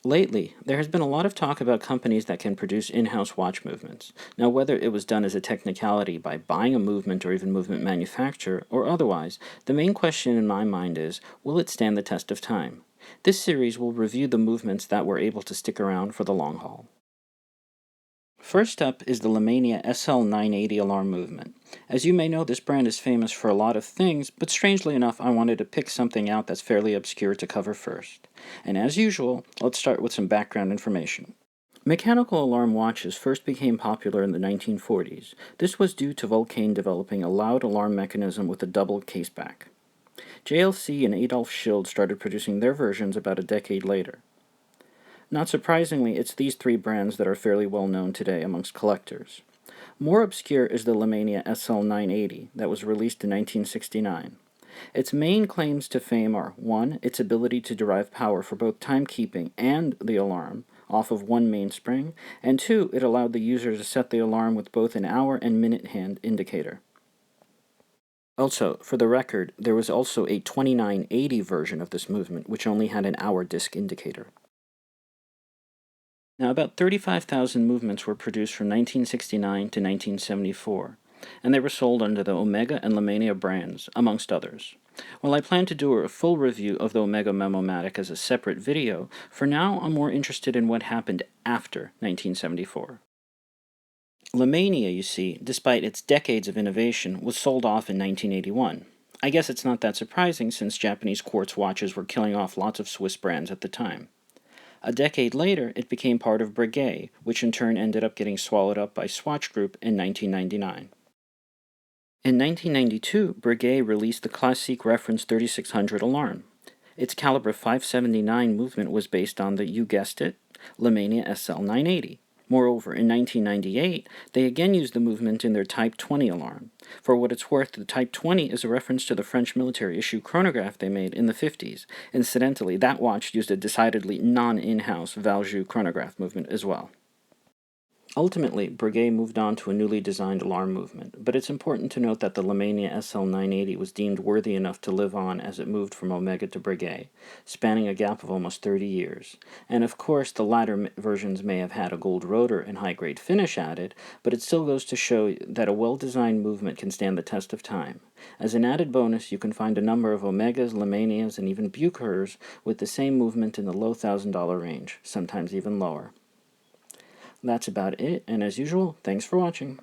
Lately, there has been a lot of talk about companies that can produce in-house watch movements. Now, whether it was done as a technicality by buying a movement or even movement manufacturer, or otherwise, the main question in my mind is, will it stand the test of time? This series will review the movements that were able to stick around for the long haul. First up is the Lemania SL980 alarm movement. As you may know, this brand is famous for a lot of things, but strangely enough, I wanted to pick something out that's fairly obscure to cover first. And as usual, let's start with some background information. Mechanical alarm watches first became popular in the 1940s. This was due to Vulcain developing a loud alarm mechanism with a double caseback. JLC and Adolf Schild started producing their versions about a decade later. Not surprisingly, it's these three brands that are fairly well known today amongst collectors. More obscure is the Lemania SL980 that was released in 1969. Its main claims to fame are 1. Its ability to derive power for both timekeeping and the alarm off of one mainspring, and 2. It allowed the user to set the alarm with both an hour and minute hand indicator. Also, for the record, there was also a 2980 version of this movement which only had an hour disc indicator. Now, about 35,000 movements were produced from 1969 to 1974, and they were sold under the Omega and Lemania brands, amongst others. While I plan to do a full review of the Omega Memomatic as a separate video, for now I'm more interested in what happened after 1974. Lemania, you see, despite its decades of innovation, was sold off in 1981. I guess it's not that surprising since Japanese quartz watches were killing off lots of Swiss brands at the time. A decade later, it became part of Breguet, which in turn ended up getting swallowed up by Swatch Group in 1999. In 1992, Breguet released the Classique Reference 3600 alarm. Its caliber 579 movement was based on the, you guessed it, Lemania SL980. Moreover, in 1998, they again used the movement in their Type 20 alarm. For what it's worth, the Type 20 is a reference to the French military issue chronograph they made in the 50s. Incidentally, that watch used a decidedly non-in-house Valjoux chronograph movement as well. Ultimately, Breguet moved on to a newly designed alarm movement, but it's important to note that the Lemania SL980 was deemed worthy enough to live on as it moved from Omega to Breguet, spanning a gap of almost 30 years. And of course, the latter versions may have had a gold rotor and high-grade finish added, but it still goes to show that a well-designed movement can stand the test of time. As an added bonus, you can find a number of Omegas, Lemanias, and even Buchers with the same movement in the low $1,000 range, sometimes even lower. That's about it, and as usual, thanks for watching.